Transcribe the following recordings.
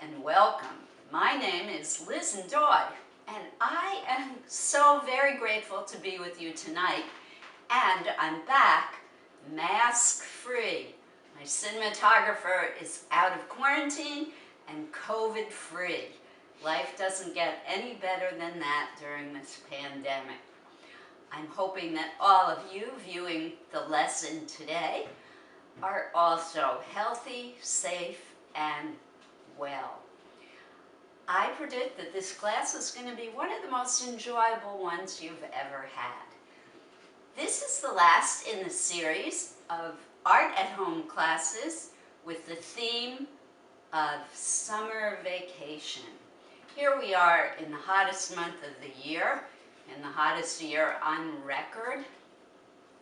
and welcome. My name is Liz Ndoye, and I am so very grateful to be with you tonight. And I'm back mask-free. My cinematographer is out of quarantine and COVID-free. Life doesn't get any better than that during this pandemic. I'm hoping that all of you viewing the lesson today are also healthy, safe, and well. I predict that this class is going to be one of the most enjoyable ones you've ever had. This is the last in the series of Art at Home classes with the theme of summer vacation. Here we are in the hottest month of the year, in the hottest year on record,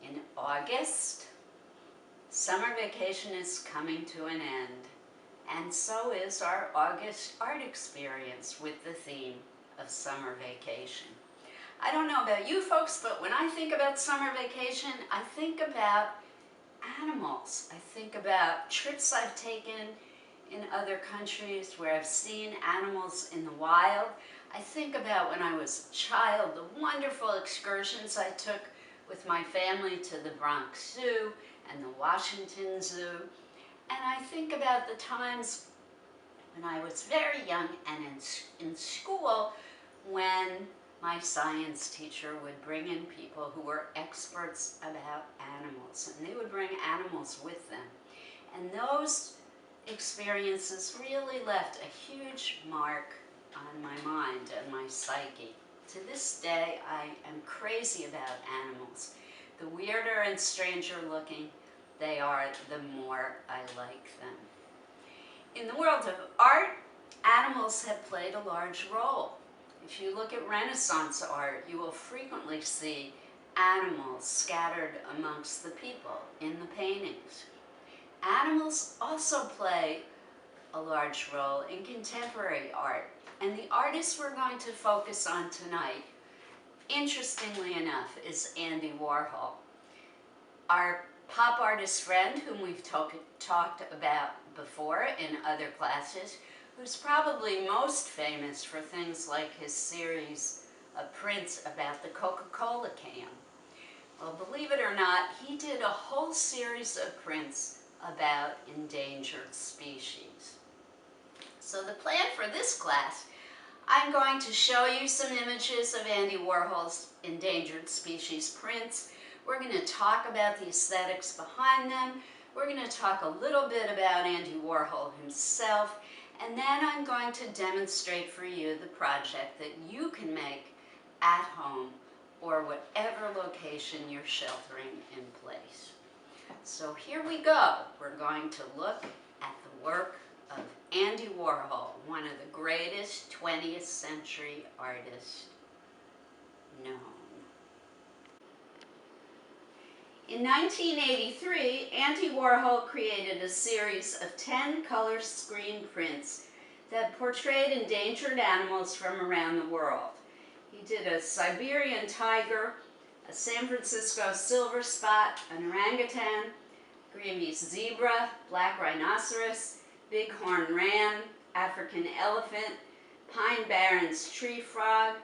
in August. Summer vacation is coming to an end, and so is our August art experience with the theme of summer vacation. I don't know about you folks, but when I think about summer vacation, I think about animals. I think about trips I've taken in other countries where I've seen animals in the wild. I think about when I was a child, the wonderful excursions I took with my family to the Bronx Zoo and the Washington Zoo. And I think about the times when I was very young and in school when my science teacher would bring in people who were experts about animals, and they would bring animals with them. And those experiences really left a huge mark on my mind and my psyche. To this day, I am crazy about animals. The weirder and stranger looking they are, the more I like them. In the world of art, animals have played a large role. If you look at Renaissance art, you will frequently see animals scattered amongst the people in the paintings. Animals also play a large role in contemporary art, and the artist we're going to focus on tonight, interestingly enough, is Andy Warhol. Our pop artist friend, whom we've talked about before in other classes, who's probably most famous for things like his series of prints about the Coca-Cola can. Well, believe it or not, he did a whole series of prints about endangered species. So the plan for this class, I'm going to show you some images of Andy Warhol's endangered species prints. We're going to talk about the aesthetics behind them. We're going to talk a little bit about Andy Warhol himself, and then I'm going to demonstrate for you the project that you can make at home or whatever location you're sheltering in place. So here we go. We're going to look at the work of Andy Warhol, one of the greatest 20th century artists known. In 1983, Andy Warhol created a series of 10 color screen prints that portrayed endangered animals from around the world. He did a Siberian tiger, a San Francisco silver spot, an orangutan, Greenpeace zebra, black rhinoceros, bighorn ram, African elephant, pine barrens tree frog,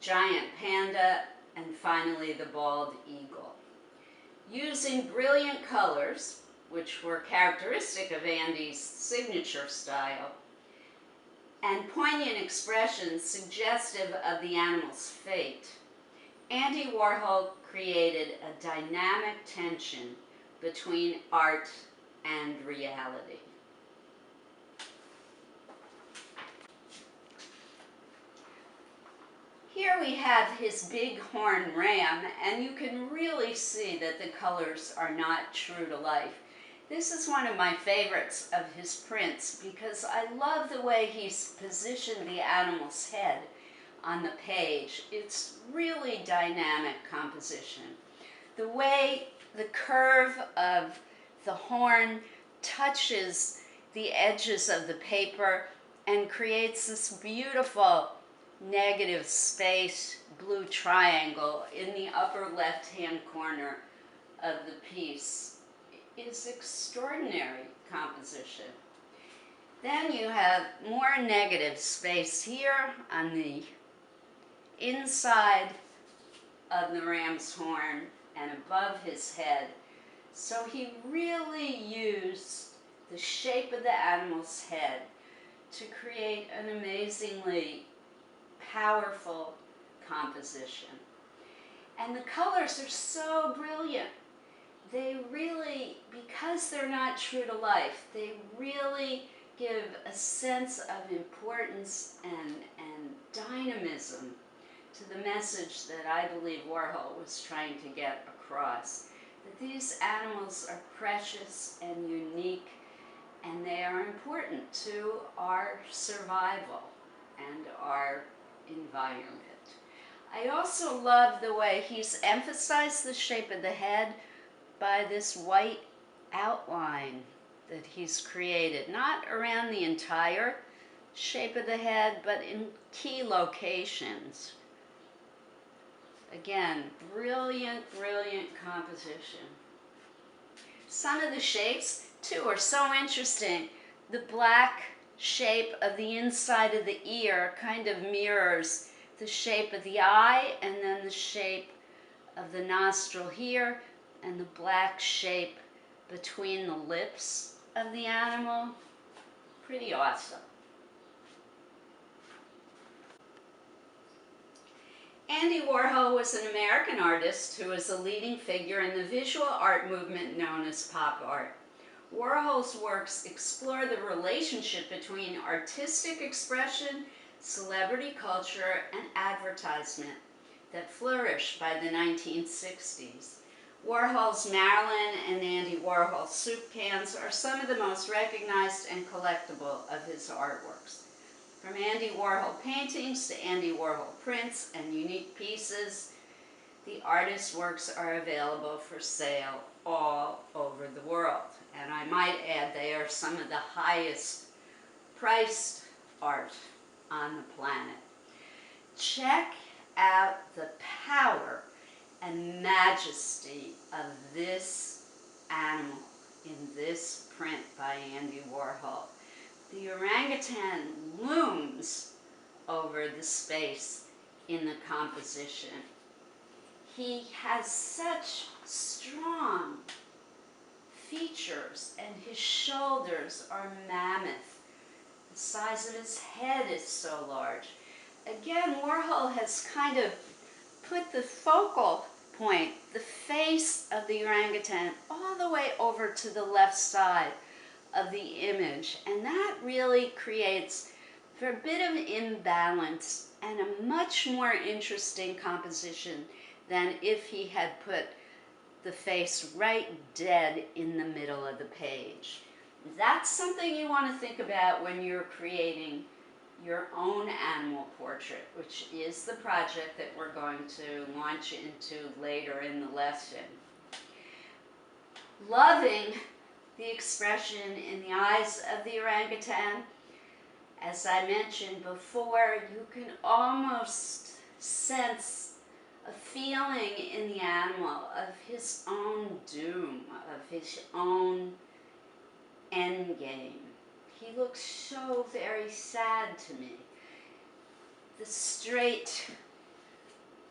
giant panda, and finally the bald eagle. Using brilliant colors, which were characteristic of Andy's signature style, and poignant expressions suggestive of the animal's fate, Andy Warhol created a dynamic tension between art and reality. Here we have his bighorn ram, and you can really see that the colors are not true to life. This is one of my favorites of his prints because I love the way he's positioned the animal's head on the page. It's really dynamic composition. The way the curve of the horn touches the edges of the paper and creates this beautiful negative space blue triangle in the upper left-hand corner of the piece is extraordinary composition. Then you have more negative space here on the inside of the ram's horn and above his head. So he really used the shape of the animal's head to create an amazingly powerful composition. And the colors are so brilliant. They really, because they're not true to life, they really give a sense of importance and dynamism to the message that I believe Warhol was trying to get across. That these animals are precious and unique, and they are important to our survival and our environment. I also love the way he's emphasized the shape of the head by this white outline that he's created, not around the entire shape of the head, but in key locations. Again, brilliant, brilliant composition. Some of the shapes, too, are so interesting. The black shape of the inside of the ear kind of mirrors the shape of the eye, and then the shape of the nostril here, and the black shape between the lips of the animal. Pretty awesome. Andy Warhol was an American artist who was a leading figure in the visual art movement known as pop art. Warhol's works explore the relationship between artistic expression, celebrity culture, and advertisement that flourished by the 1960s. Warhol's Marilyn and Andy Warhol soup cans are some of the most recognized and collectible of his artworks. From Andy Warhol paintings to Andy Warhol prints and unique pieces, the artist's works are available for sale all over the world. And I might add, they are some of the highest priced art on the planet. Check out the power and majesty of this animal in this print by Andy Warhol. The orangutan looms over the space in the composition. He has such strong features, and his shoulders are mammoth. The size of his head is so large. Again, Warhol has kind of put the focal point, the face of the orangutan, all the way over to the left side of the image, and that really creates for a bit of imbalance and a much more interesting composition than if he had put the face right dead in the middle of the page. That's something you want to think about when you're creating your own animal portrait, which is the project that we're going to launch into later in the lesson. Loving the expression in the eyes of the orangutan. As I mentioned before, you can almost sense a feeling in the animal of his own doom, of his own end game. He looks so very sad to me. The straight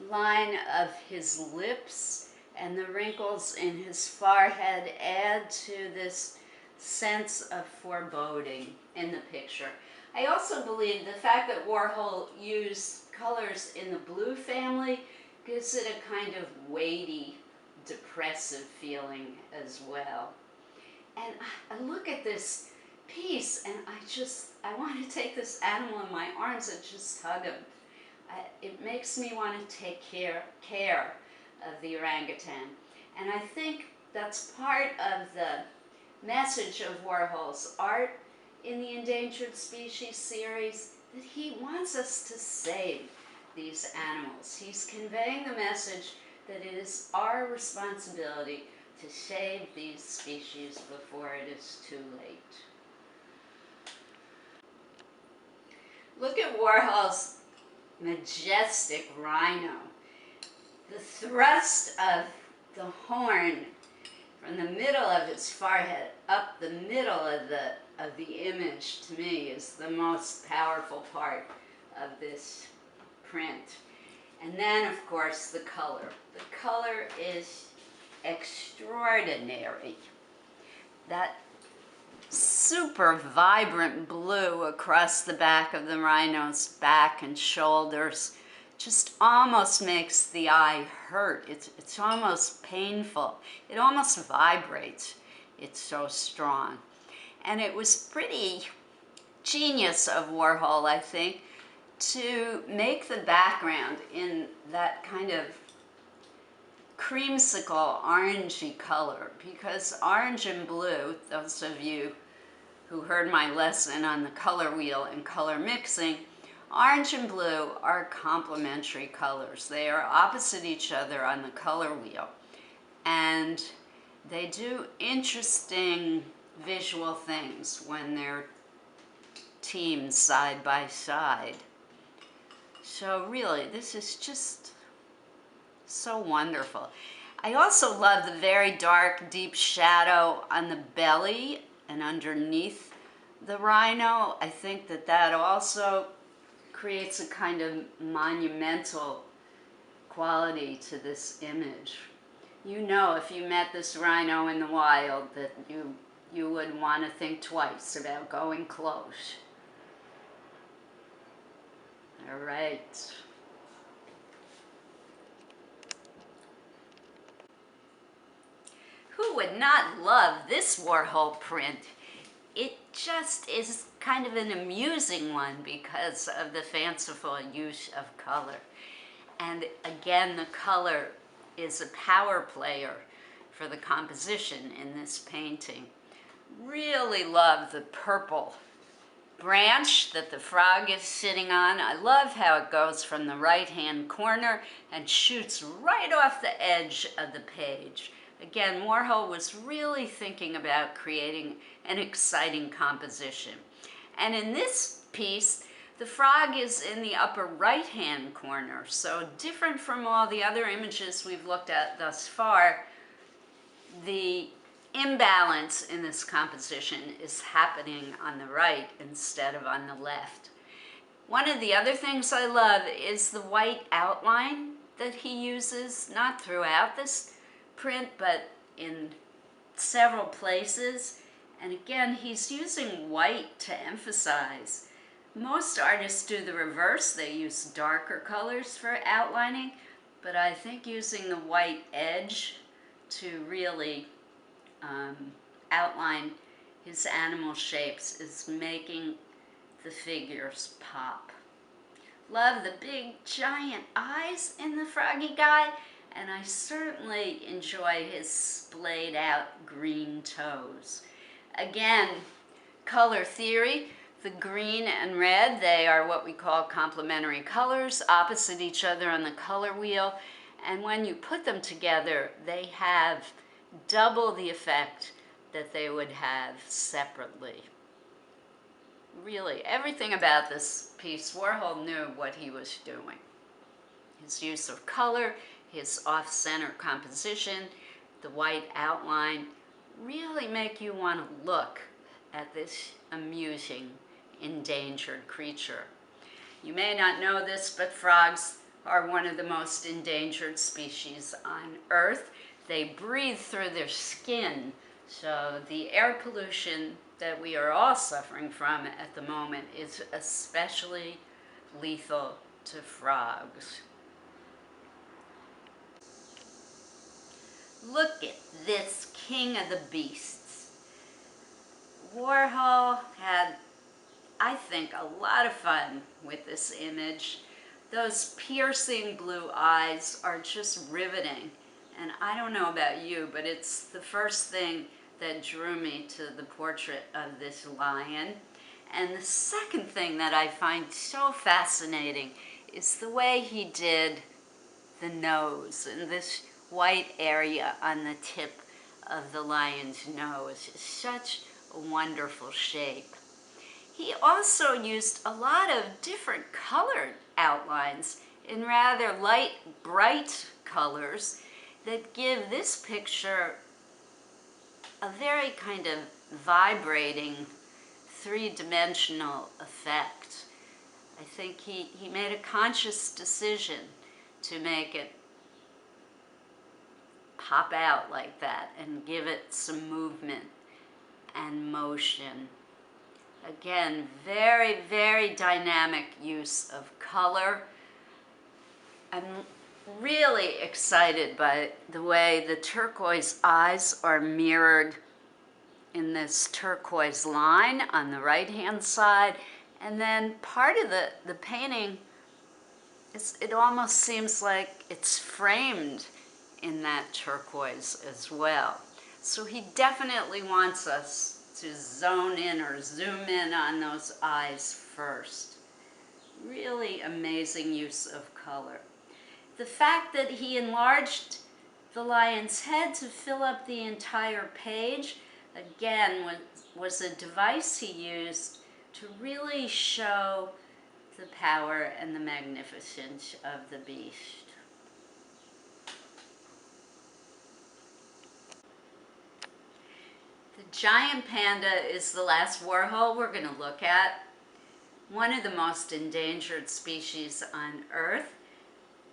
line of his lips and the wrinkles in his forehead add to this sense of foreboding in the picture. I also believe the fact that Warhol used colors in the blue family gives it a kind of weighty, depressive feeling as well. And I look at this piece and I want to take this animal in my arms and just hug him. It makes me want to take care of the orangutan. And I think that's part of the message of Warhol's art in the Endangered Species series, that he wants us to save these animals. He's conveying the message that it is our responsibility to save these species before it is too late. Look at Warhol's Majestic Rhino. The thrust of the horn from the middle of his forehead up the middle of the image, to me, is the most powerful part of this print. And then, of course, the color. The color is extraordinary. That super vibrant blue across the back of the rhino's back and shoulders just almost makes the eye hurt. It's almost painful. It almost vibrates. It's so strong. And it was pretty genius of Warhol, I think, to make the background in that kind of creamsicle orangey color, because orange and blue, those of you who heard my lesson on the color wheel and color mixing, orange and blue are complementary colors. They are opposite each other on the color wheel, and they do interesting visual things when they're teamed side by side. So really, this is just so wonderful. I also love the very dark, deep shadow on the belly and underneath the rhino. I think that that also creates a kind of monumental quality to this image. You know, if you met this rhino in the wild, that you would want to think twice about going close. All right. Who would not love this Warhol print? It just is kind of an amusing one because of the fanciful use of color. And again, the color is a power player for the composition in this painting. Really love the purple branch that the frog is sitting on. I love how it goes from the right-hand corner and shoots right off the edge of the page. Again, Warhol was really thinking about creating an exciting composition. And in this piece, the frog is in the upper right-hand corner, so different from all the other images we've looked at thus far. The imbalance in this composition is happening on the right instead of on the left. One of the other things I love is the white outline that he uses, not throughout this print, but in several places. And again, he's using white to emphasize. Most artists do the reverse. They use darker colors for outlining, but I think using the white edge to really outline his animal shapes is making the figures pop. Love the big giant eyes in the froggy guy, and I certainly enjoy his splayed out green toes. Again, color theory, the green and red, they are what we call complementary colors, opposite each other on the color wheel, and when you put them together, they have double the effect that they would have separately. Really, everything about this piece, Warhol knew what he was doing. His use of color, his off-center composition, the white outline, really make you want to look at this amusing, endangered creature. You may not know this, but frogs are one of the most endangered species on Earth. They breathe through their skin, so the air pollution that we are all suffering from at the moment is especially lethal to frogs. Look at this king of the beasts. Warhol had, I think, a lot of fun with this image. Those piercing blue eyes are just riveting. And I don't know about you, but it's the first thing that drew me to the portrait of this lion. And the second thing that I find so fascinating is the way he did the nose, and this white area on the tip of the lion's nose is such a wonderful shape. He also used a lot of different colored outlines in rather light, bright colors that give this picture a very kind of vibrating, three-dimensional effect. I think he made a conscious decision to make it pop out like that and give it some movement and motion. Again, very, very dynamic use of color. I'm really excited by the way the turquoise eyes are mirrored in this turquoise line on the right-hand side. And then part of the painting, it almost seems like it's framed in that turquoise as well. So he definitely wants us to zone in or zoom in on those eyes first. Really amazing use of color. The fact that he enlarged the lion's head to fill up the entire page, again, was a device he used to really show the power and the magnificence of the beast. The giant panda is the last Warhol we're going to look at. One of the most endangered species on Earth.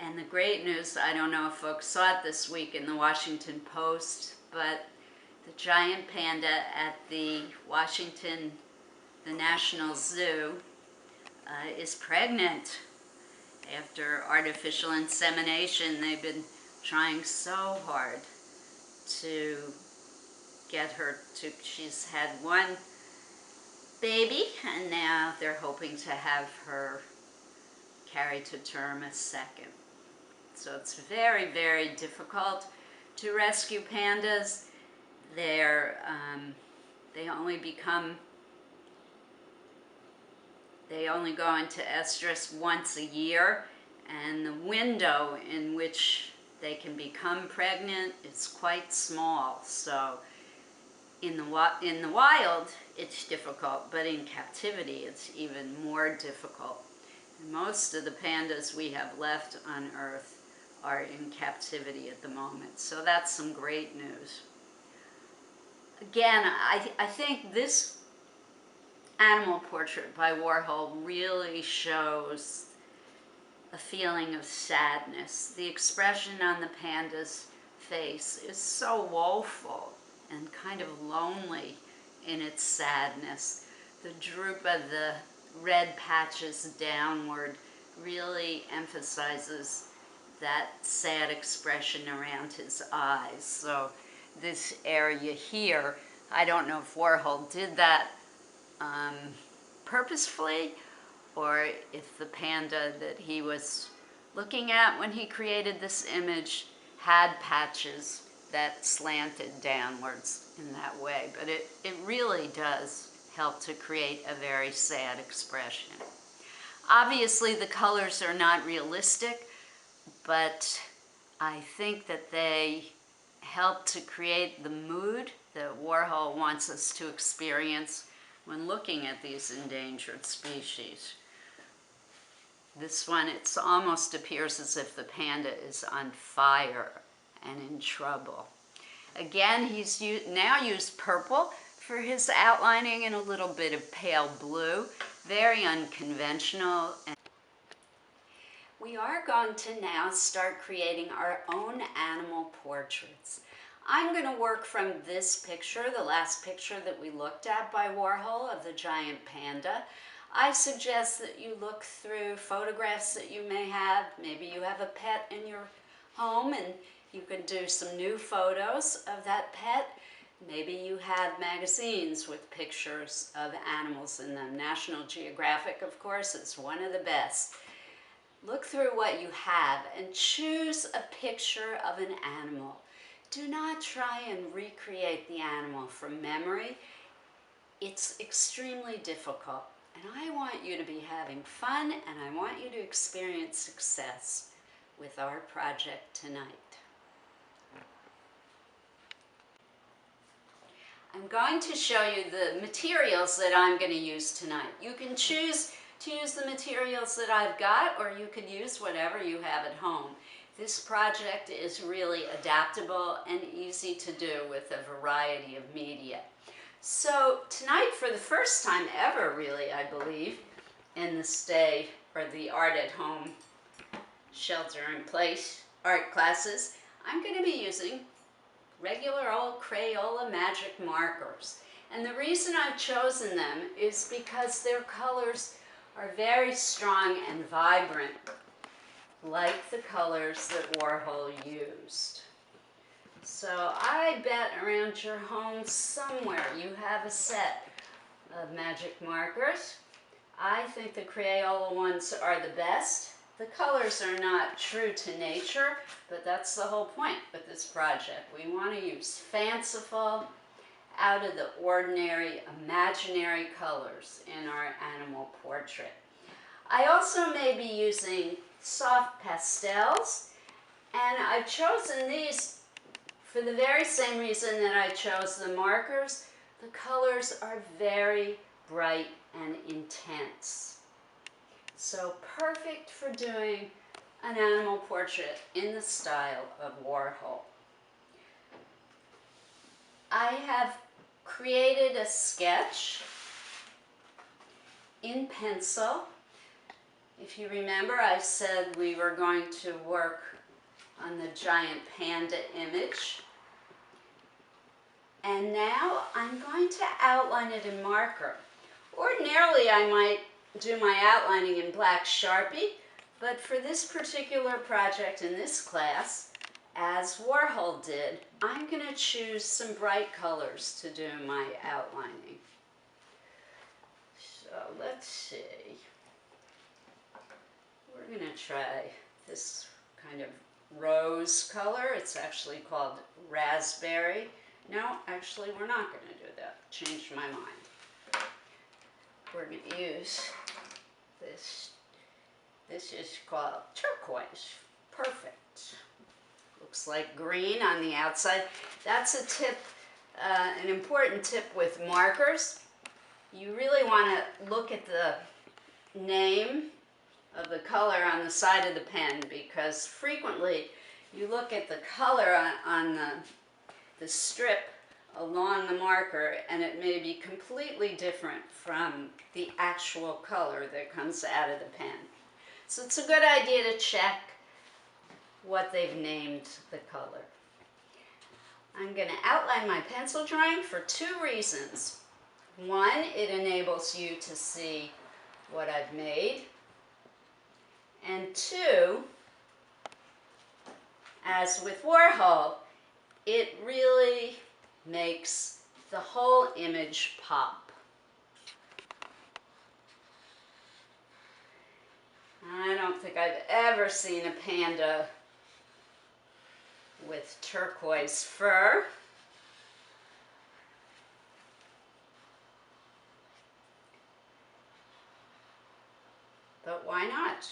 And the great news, I don't know if folks saw it this week in the Washington Post, but the giant panda at the National Zoo is pregnant. After artificial insemination, they've been trying so hard to get her to, she's had one baby, and now they're hoping to have her carry to term a second. So it's very, very difficult to rescue pandas. They only go into estrus once a year, and the window in which they can become pregnant is quite small. So in the wild, it's difficult, but in captivity, it's even more difficult. And most of the pandas we have left on Earth are in captivity at the moment. So that's some great news. Again, I think this animal portrait by Warhol really shows a feeling of sadness. The expression on the panda's face is so woeful and kind of lonely in its sadness. The droop of the red patches downward really emphasizes that sad expression around his eyes. So this area here, I don't know if Warhol did that purposefully, or if the panda that he was looking at when he created this image had patches that slanted downwards in that way. But it really does help to create a very sad expression. Obviously, the colors are not realistic, but I think that they help to create the mood that Warhol wants us to experience when looking at these endangered species. This one, it almost appears as if the panda is on fire and in trouble. Again, he's now used purple for his outlining and a little bit of pale blue. Very unconventional. We are going to now start creating our own animal portraits. I'm going to work from this picture, the last picture that we looked at by Warhol of the giant panda. I suggest that you look through photographs that you may have. Maybe you have a pet in your home and you can do some new photos of that pet. Maybe you have magazines with pictures of animals in them. National Geographic, of course, is one of the best. Look through what you have and choose a picture of an animal. Do not try and recreate the animal from memory. It's extremely difficult. And I want you to be having fun, and I want you to experience success with our project tonight. I'm going to show you the materials that I'm going to use tonight. You can choose to use the materials that I've got, or you could use whatever you have at home. This project is really adaptable and easy to do with a variety of media. So tonight, for the first time ever really, I believe, in the stay or the art at home shelter-in-place art classes, I'm going to be using regular old Crayola magic markers. And the reason I've chosen them is because their colors are very strong and vibrant, like the colors that Warhol used. So I bet around your home somewhere you have a set of magic markers. I think the Crayola ones are the best. The colors are not true to nature, but that's the whole point with this project. We want to use fanciful, out of the ordinary, imaginary colors in our animal portrait. I also may be using soft pastels, and I've chosen these for the very same reason that I chose the markers. The colors are very bright and intense. So perfect for doing an animal portrait in the style of Warhol. I have created a sketch in pencil. If you remember, I said we were going to work on the Giant Panda image. And now I'm going to outline it in marker. Ordinarily, I might do my outlining in black Sharpie, but for this particular project in this class, as Warhol did, I'm going to choose some bright colors to do my outlining. So let's see. We're going to try this kind of rose color. It's actually called raspberry. No, actually we're not going to do that. Changed my mind. We're going to use this. This is called turquoise. Perfect. Looks like green on the outside. That's a tip, an important tip with markers. You really want to look at the name of the color on the side of the pen, because frequently you look at the color on the strip along the marker and it may be completely different from the actual color that comes out of the pen. So it's a good idea to check what they've named the color. I'm going to outline my pencil drawing for two reasons. One, it enables you to see what I've made. And two, as with Warhol, it really makes the whole image pop. I don't think I've ever seen a panda with turquoise fur. But why not?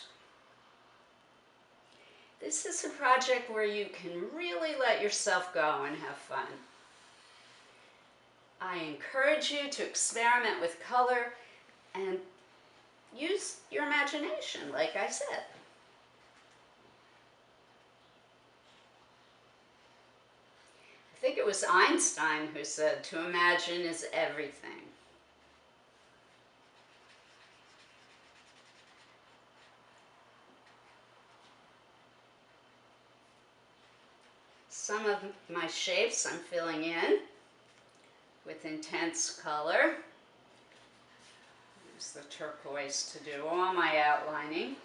This is a project where you can really let yourself go and have fun. I encourage you to experiment with color and use your imagination, like I said. I think it was Einstein who said, "To imagine is everything." Some of my shapes I'm filling in with intense color. Use the turquoise to do all my outlining.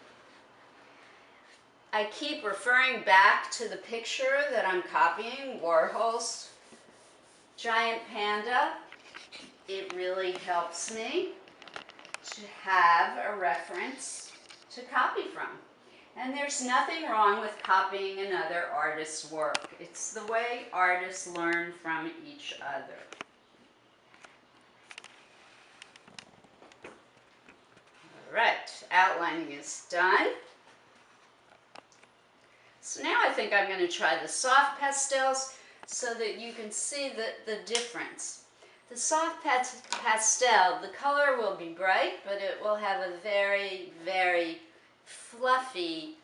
I keep referring back to the picture that I'm copying, Warhol's Giant Panda. It really helps me to have a reference to copy from. And there's nothing wrong with copying another artist's work. It's the way artists learn from each other. All right, outlining is done. So now I think I'm going to try the soft pastels so that you can see the difference. The soft pastel, the color will be bright, but it will have a very, very fluffy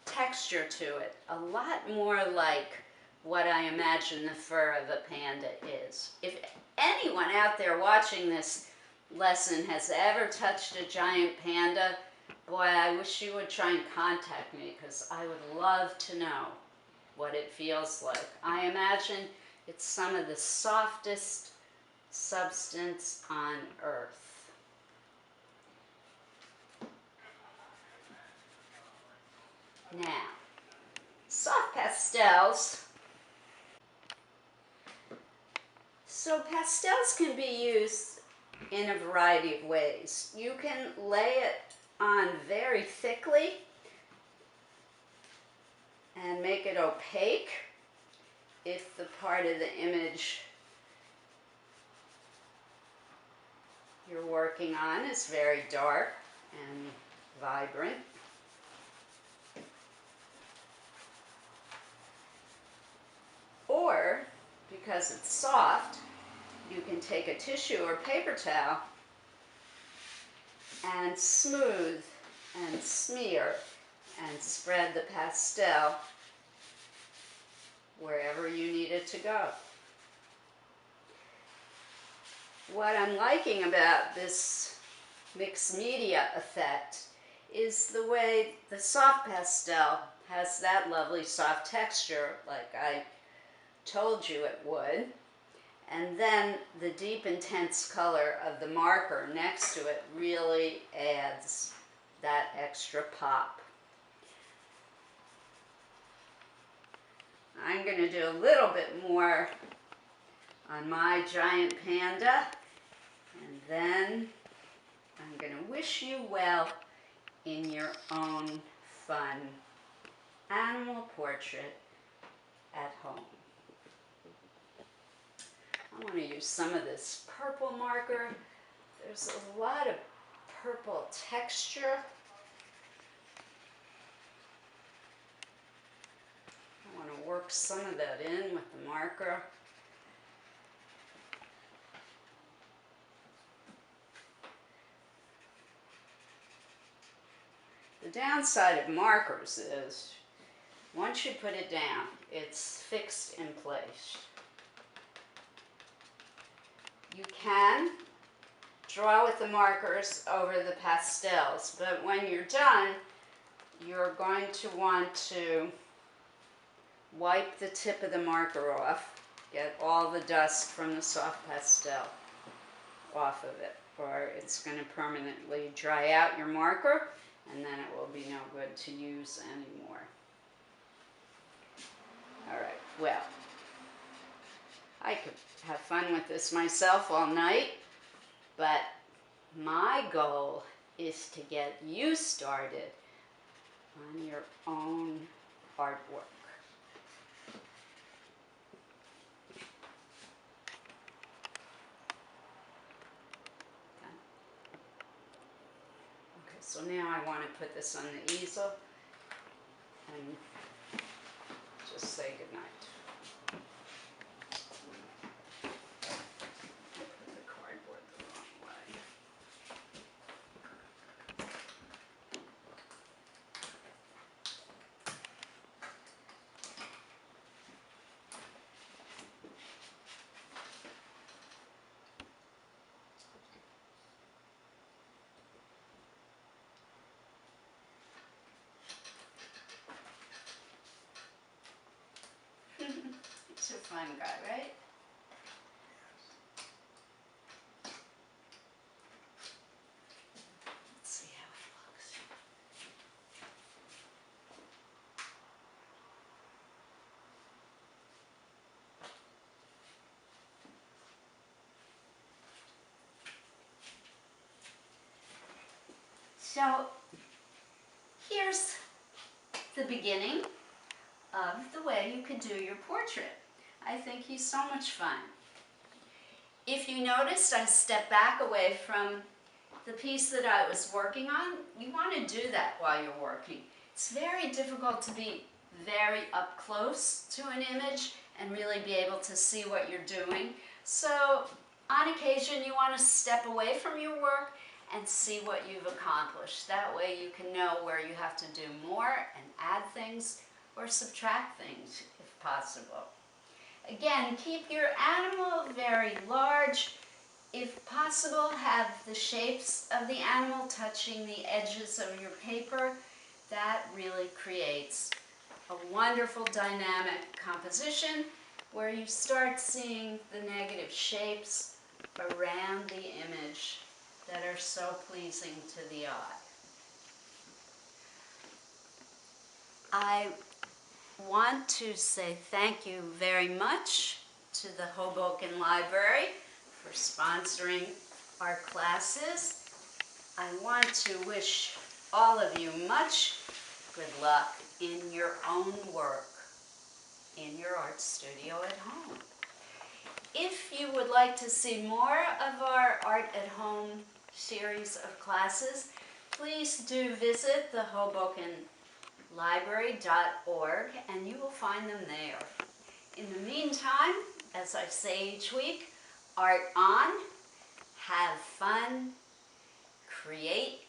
texture to it, a lot more like what I imagine the fur of a panda is. If anyone out there watching this lesson has ever touched a giant panda, boy, I wish you would try and contact me, because I would love to know what it feels like. I imagine it's some of the softest substance on earth. Now, soft pastels. So pastels can be used in a variety of ways. You can lay it on very thickly and make it opaque if the part of the image you're working on is very dark and vibrant. Or, because it's soft, you can take a tissue or paper towel and smooth and smear and spread the pastel wherever you need it to go. What I'm liking about this mixed media effect is the way the soft pastel has that lovely soft texture, like I told you it would, and then the deep intense color of the marker next to it really adds that extra pop. I'm going to do a little bit more on my giant panda, and then I'm going to wish you well in your own fun animal portrait at home. I want to use some of this purple marker. There's a lot of purple texture. I want to work some of that in with the marker. The downside of markers is once you put it down, it's fixed in place. You can draw with the markers over the pastels, but when you're done, you're going to want to wipe the tip of the marker off, get all the dust from the soft pastel off of it, or it's going to permanently dry out your marker, and then it will be no good to use anymore. All right, well, I could have fun with this myself all night, but my goal is to get you started on your own artwork. Okay, so now I want to put this on the easel and just say goodnight. He's a fun guy, right? Let's see how it looks. So here's the beginning of the way you could do your portrait. I think he's so much fun. If you noticed, I stepped back away from the piece that I was working on. You want to do that while you're working. It's very difficult to be very up close to an image and really be able to see what you're doing. So on occasion you want to step away from your work and see what you've accomplished. That way you can know where you have to do more and add things or subtract things if possible. Again, keep your animal very large. If possible, have the shapes of the animal touching the edges of your paper. That really creates a wonderful dynamic composition where you start seeing the negative shapes around the image that are so pleasing to the eye. I want to say thank you very much to the Hoboken Library for sponsoring our classes. I want to wish all of you much good luck in your own work, in your art studio at home. If you would like to see more of our Art at Home series of classes, please do visit the HobokenLibrary.org and you will find them there. In the meantime, as I say each week, art on, have fun, create